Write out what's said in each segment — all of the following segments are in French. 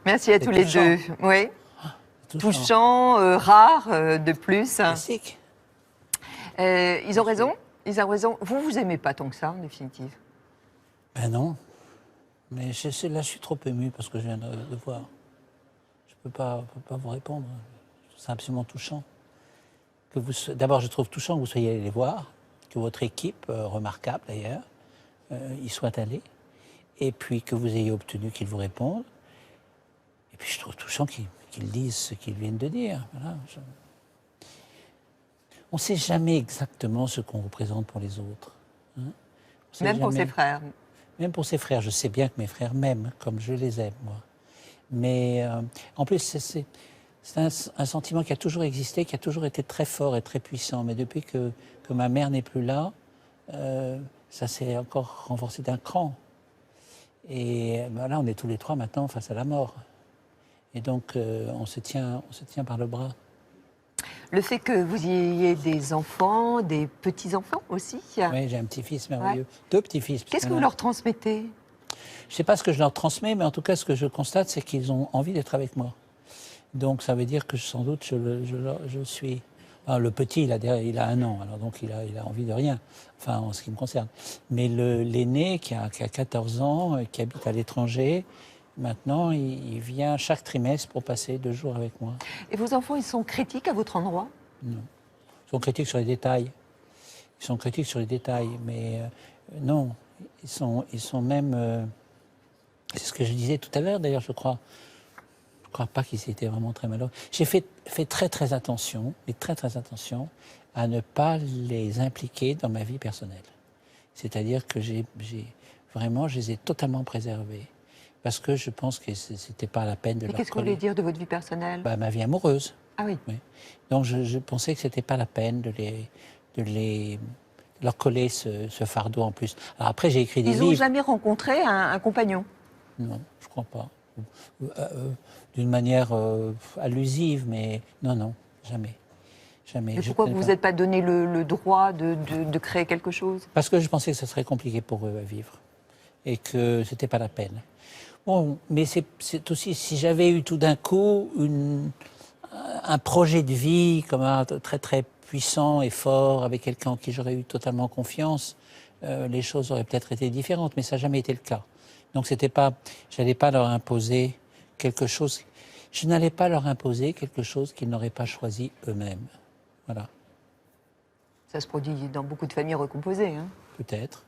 Merci à tous les deux. Oui. Touchant, rare de plus. Classique. Ils ont raison. Ils ont raison. Vous aimez pas tant que ça, en définitive? Ben non. Mais là, je suis trop ému parce que je viens de voir. Je peux pas vous répondre. C'est absolument touchant. D'abord, je trouve touchant que vous soyez allés les voir, que votre équipe, remarquable d'ailleurs, y soit allée, et puis que vous ayez obtenu qu'ils vous répondent. Et puis je trouve touchant qu'ils disent ce qu'ils viennent de dire. Voilà. On ne sait jamais exactement ce qu'on représente pour les autres. Hein. Même pour ses frères. Même pour ses frères. Je sais bien que mes frères m'aiment comme je les aime, moi. Mais en plus, c'est un sentiment qui a toujours existé, qui a toujours été très fort et très puissant. Mais depuis que ma mère n'est plus là, ça s'est encore renforcé d'un cran. Et ben là, on est tous les trois maintenant face à la mort. Et donc, on se tient par le bras. Le fait que vous ayez des enfants, des petits-enfants aussi. Oui, j'ai un petit-fils merveilleux. Ouais. 2 petits-fils. Qu'est-ce que vous leur transmettez? Je ne sais pas ce que je leur transmets, mais en tout cas, ce que je constate, c'est qu'ils ont envie d'être avec moi. Donc, ça veut dire que sans doute, je suis... Enfin, le petit, il a 1 an, alors donc il a envie de rien, enfin, en ce qui me concerne. Mais l'aîné, qui a 14 ans, qui habite à l'étranger, maintenant, il vient chaque trimestre pour passer 2 jours avec moi. Et vos enfants, ils sont critiques à votre endroit? Non. Ils sont critiques sur les détails. Ils sont critiques sur les détails, mais non. Ils sont même... c'est ce que je disais tout à l'heure, d'ailleurs, je crois. Je ne crois pas qu'ils étaient vraiment très malheureux. J'ai fait très, très attention, et très, très attention, à ne pas les impliquer dans ma vie personnelle. C'est-à-dire que je les ai totalement préservés. Parce que je pense que ce n'était pas la peine de leur coller. Qu'est-ce que vous voulez dire de votre vie personnelle? Ma vie amoureuse. Ah oui. Oui. Donc je pensais que ce n'était pas la peine de leur coller ce fardeau en plus. Alors après, j'ai écrit des livres. Ils n'ont jamais rencontré un compagnon? Non, je ne crois pas. D'une manière allusive, mais non, jamais. Jamais. Et pourquoi vous ne vous êtes pas donné le droit de créer quelque chose? Parce que je pensais que ce serait compliqué pour eux à vivre et que ce n'était pas la peine. Bon, mais c'est aussi, si j'avais eu tout d'un coup un projet de vie comme un très très puissant et fort avec quelqu'un en qui j'aurais eu totalement confiance, les choses auraient peut-être été différentes, mais ça n'a jamais été le cas. Donc j'allais pas leur imposer quelque chose. Je n'allais pas leur imposer quelque chose qu'ils n'auraient pas choisi eux-mêmes. Voilà. Ça se produit dans beaucoup de familles recomposées, hein? Peut-être,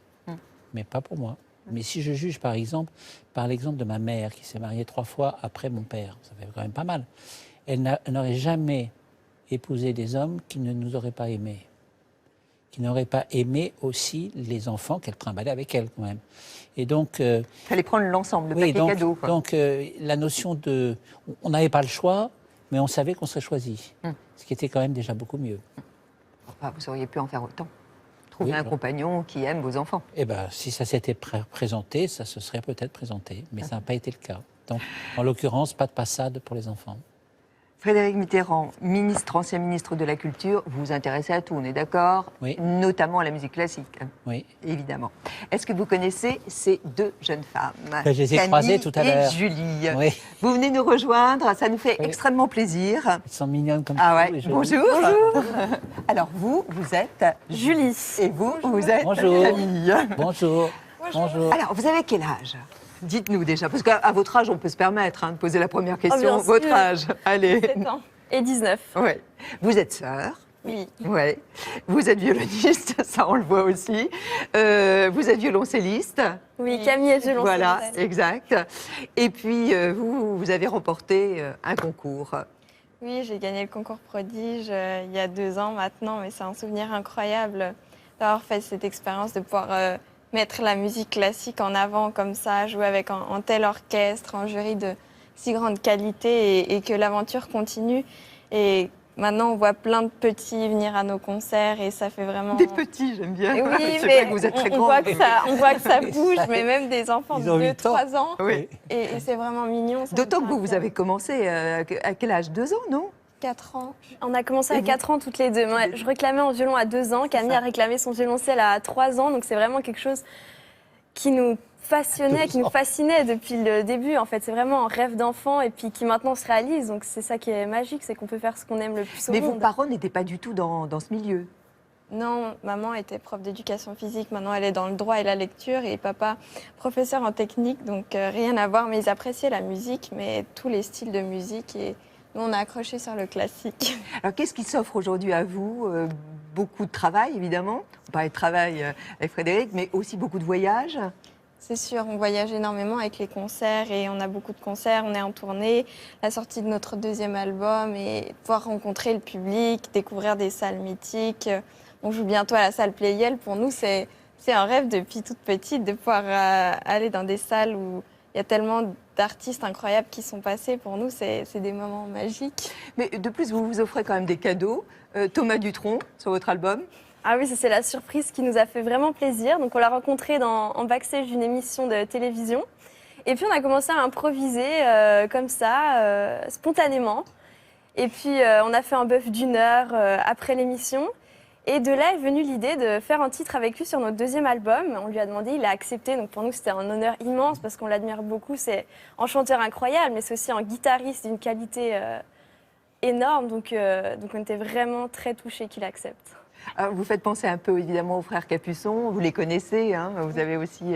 mais pas pour moi. Mais si je juge par l'exemple de ma mère qui s'est mariée 3 fois après mon père, ça fait quand même pas mal. Elle n'aurait jamais épousé des hommes qui ne nous auraient pas aimés, qui n'auraient pas aimé aussi les enfants qu'elle trimballait avec elle quand même. Et donc, il fallait prendre l'ensemble, le paquet cadeau. Donc la notion de, on n'avait pas le choix, mais on savait qu'on serait choisi, ce qui était quand même déjà beaucoup mieux. Enfin, vous auriez pu en faire autant. Trouver un compagnon qui aime vos enfants. Eh bien, si ça s'était présenté, ça se serait peut-être présenté, mais ça n'a pas été le cas. Donc, en l'occurrence, pas de passade pour les enfants. Frédéric Mitterrand, ancien ministre de la Culture, vous vous intéressez à tout, on est d'accord? Oui. Notamment à la musique classique. Oui. Évidemment. Est-ce que vous connaissez ces 2 jeunes femmes? Je les ai croisées tout à l'heure. Et Julie. Oui. Vous venez nous rejoindre, ça nous fait extrêmement plaisir. Elles sont mignonnes comme ça. Bonjour. Bonjour. Alors vous êtes Julie. Et vous êtes Camille. Bonjour. Bonjour. Alors, vous avez quel âge? Dites-nous déjà, parce qu'à votre âge, on peut se permettre de poser la première question. Votre âge, allez. 17 ans et 19. Oui. Vous êtes sœur? Oui. Ouais. Vous êtes violoniste, ça on le voit aussi. Vous êtes violoncelliste? Oui, Camille est violoncelliste. Voilà, exact. Et puis, vous avez remporté un concours. Oui, j'ai gagné le concours Prodige il y a 2 ans maintenant, mais c'est un souvenir incroyable d'avoir fait cette expérience, de pouvoir mettre la musique classique en avant comme ça, jouer avec un tel orchestre, un jury de si grande qualité et que l'aventure continue. Et maintenant, on voit plein de petits venir à nos concerts et ça fait vraiment... Des petits, j'aime bien. Oui, c'est mais vrai que vous êtes très on voit que ça bouge, mais même des enfants de 2-3 ans. Oui. Et c'est vraiment mignon. D'autant que vous avez commencé à quel âge? 2 ans, non? 4 ans. On a commencé à 4 ans toutes les deux. Moi, je réclamais en violon à 2 ans. Camille a réclamé son violoncelle à 3 ans. Donc c'est vraiment quelque chose qui nous passionnait, qui nous fascinait depuis le début. En fait, c'est vraiment un rêve d'enfant et puis qui maintenant se réalise. Donc c'est ça qui est magique, c'est qu'on peut faire ce qu'on aime le plus au Mais monde. vos parents n'étaient pas du tout dans ce milieu. Non, maman était prof d'éducation physique, maintenant elle est dans le droit et la lecture, et papa professeur en technique, donc rien à voir, mais ils appréciaient la musique, mais tous les styles de musique, et nous on a accroché sur le classique. Alors qu'est-ce qui s'offre aujourd'hui à vous? Beaucoup de travail, évidemment. On parlait de travail avec Frédéric, mais aussi beaucoup de voyages. C'est sûr, on voyage énormément avec les concerts, et on a beaucoup de concerts, on est en tournée, la sortie de notre deuxième album, et pouvoir rencontrer le public, découvrir des salles mythiques. On joue bientôt à la salle Playel. Pour nous, c'est un rêve depuis toute petite de pouvoir aller dans des salles où il y a tellement d'artistes incroyables qui sont passés. Pour nous, c'est des moments magiques. Mais de plus, vous vous offrez quand même des cadeaux. Thomas Dutronc, sur votre album. Ah oui, ça c'est la surprise qui nous a fait vraiment plaisir. Donc on l'a rencontré en backstage d'une émission de télévision. Et puis on a commencé à improviser comme ça, spontanément. Et puis on a fait un bœuf d'1 heure après l'émission. Et de là est venue l'idée de faire un titre avec lui sur notre deuxième album. On lui a demandé, il a accepté. Donc pour nous, c'était un honneur immense parce qu'on l'admire beaucoup. C'est un chanteur incroyable, mais c'est aussi un guitariste d'une qualité énorme. Donc on était vraiment très touchés qu'il accepte. Alors, vous faites penser un peu évidemment aux frères Capuçon, vous les connaissez, hein, vous avez aussi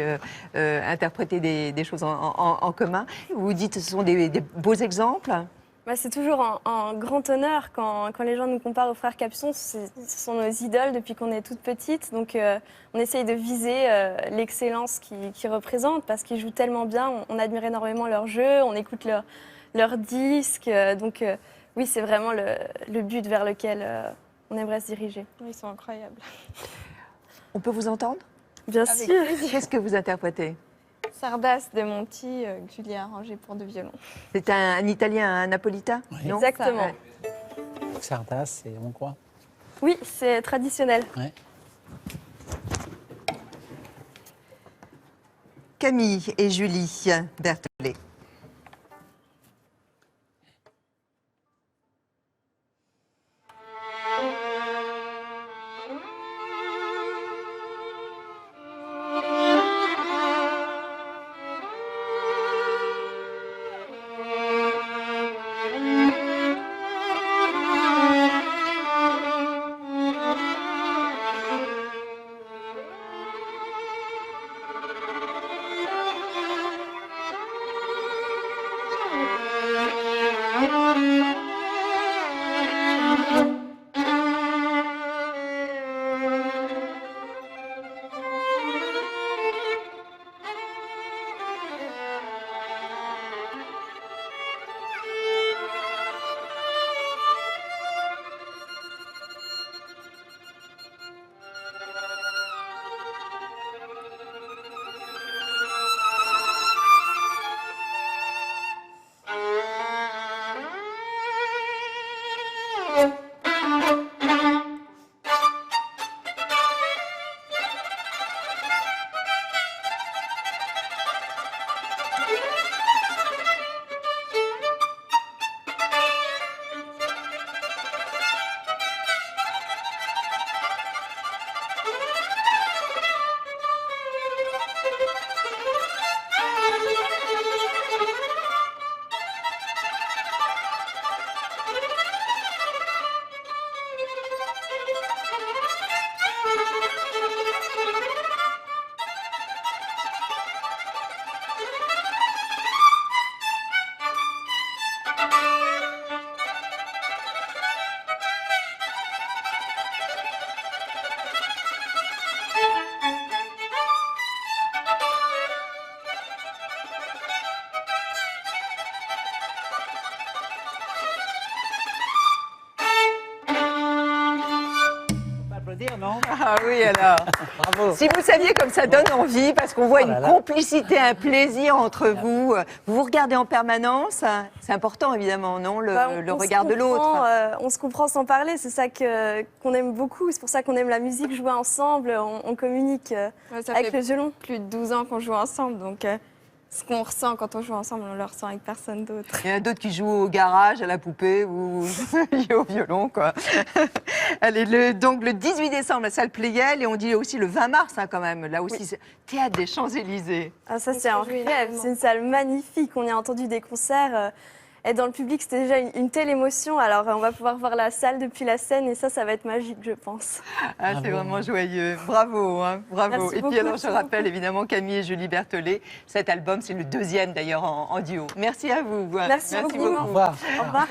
interprété des choses en commun. Vous dites que ce sont des beaux exemples. Bah, c'est toujours un grand honneur quand les gens nous comparent aux frères Capuçon. Ce sont nos idoles depuis qu'on est toute petite. Donc on essaye de viser l'excellence qu'ils représentent parce qu'ils jouent tellement bien. On admire énormément leur jeu, on écoute leurs disques. Donc oui, c'est vraiment le but vers lequel on aimerait se diriger. Ils sont incroyables. On peut vous entendre? Bien Avec sûr. plaisir. Qu'est-ce que vous interprétez? Sardasse de Monti, que Julie a arrangé pour 2 violons. C'est un Italien, un Napolitain? Oui. Non? Exactement. Ouais. Sardasse, c'est hongrois. Oui, c'est traditionnel. Ouais. Camille et Julie Berthollet. Non. Ah oui, alors. Bravo. Si vous saviez comme ça donne envie, parce qu'on voit Oh là une là. complicité, un plaisir entre vous. Vous vous regardez en permanence. C'est important, évidemment, non, le On se regard de l'autre. comprend, on se comprend sans parler, c'est ça qu'on aime beaucoup. C'est pour ça qu'on aime la musique, jouer ensemble, on communique Ouais, ça avec fait le violon. plus de 12 ans qu'on joue ensemble, donc ce qu'on ressent quand on joue ensemble, on le ressent avec personne d'autre. Il y en a d'autres qui jouent au garage, à la poupée ou au violon, quoi. Allez, donc le 18 décembre, la salle Pleyel, et on dit aussi le 20 mars, hein, quand même. Là aussi, c'est Théâtre des Champs-Élysées. Ah, ça, On c'est se un réjouit rêve. énormément. C'est une salle magnifique. On y a entendu des concerts. Être dans le public, c'était déjà une telle émotion. Alors, on va pouvoir voir la salle depuis la scène et ça va être magique, je pense. Ah, c'est Bravo. vraiment joyeux. Bravo, hein, bravo. Merci Et beaucoup. puis alors, je rappelle évidemment Camille et Julie Berthollet. Cet album, c'est le deuxième d'ailleurs en duo. Merci à vous. Merci beaucoup. Au revoir. Au revoir.